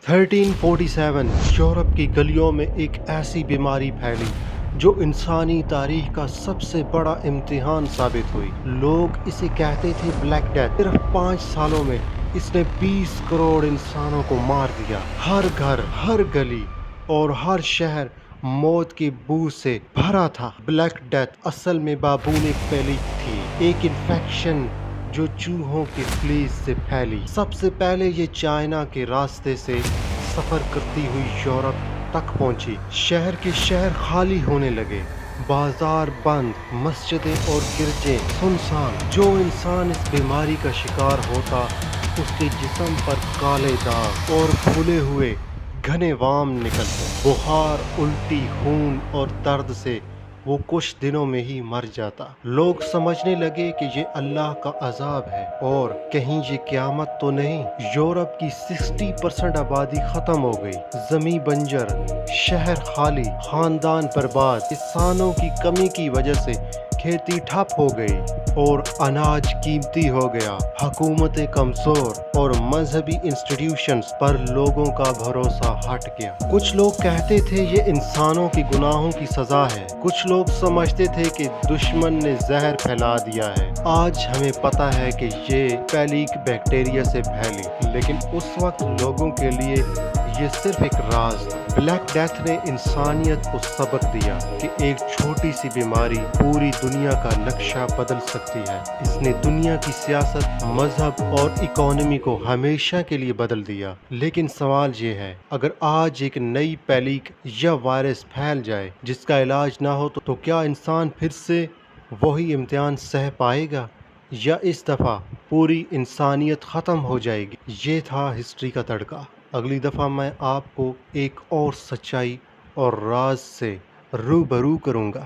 1347 Europe کی گلیوں میں ایک ایسی بیماری پھیلی جو انسانی تاریخ کا سب سے بڑا امتحان ثابت ہوئی۔ لوگ اسے کہتے تھے بلیک ڈیتھ۔ صرف 5 سالوں میں اس نے 20 کروڑ انسانوں کو مار دیا۔ ہر گھر، ہر گلی اور ہر شہر موت کی بو سے بھرا تھا۔ بلیک ڈیتھ اصل میں بابونک پیلیگ تھی، ایک انفیکشن جو چوہوں کے فلیز سے پھیلی۔ سب سے پہلے یہ چائنا کے راستے سے سفر کرتی ہوئی یورپ تک پہنچی۔ شہر کے شہر خالی ہونے لگے، بازار بند، مسجدیں اور گرجے سنسان۔ جو انسان اس بیماری کا شکار ہوتا اس کے جسم پر کالے داغ اور پھولے ہوئے گھنے وام نکلتے، بخار، الٹی، خون اور درد سے وہ کچھ دنوں میں ہی مر جاتا۔ لوگ سمجھنے لگے کہ یہ اللہ کا عذاب ہے اور کہیں یہ قیامت تو نہیں۔ یورپ کی 60% آبادی ختم ہو گئی، زمیں بنجر، شہر خالی، خاندان برباد۔ کسانوں کی کمی کی وجہ سے کھیتی ٹھپ ہو گئی اور اناج قیمتی ہو گیا۔ حکومتیں کمزور اور مذہبی انسٹیٹیوشنز پر لوگوں کا بھروسہ ہٹ گیا۔ کچھ لوگ کہتے تھے یہ انسانوں کی گناہوں کی سزا ہے، کچھ لوگ سمجھتے تھے کہ دشمن نے زہر پھیلا دیا ہے۔ آج ہمیں پتہ ہے کہ یہ پیلیگ بیکٹیریا سے پھیلی، لیکن اس وقت لوگوں کے لیے یہ صرف ایک راز تھا۔ بلیک ڈیتھ نے انسانیت کو سبق دیا کہ ایک چھوٹی سی بیماری پوری دنیا کا نقشہ بدل سکتی ہے۔ اس نے دنیا کی سیاست، مذہب اور اکانومی کو ہمیشہ کے لیے بدل دیا۔ لیکن سوال یہ ہے، اگر آج ایک نئی پیلیگ یا وائرس پھیل جائے جس کا علاج نہ ہو تو کیا انسان پھر سے وہی امتحان سہ پائے گا، یا اس دفعہ پوری انسانیت ختم ہو جائے گی؟ یہ تھا ہسٹری کا تڑکا۔ اگلی دفعہ میں آپ کو ایک اور سچائی اور راز سے روبرو کروں گا۔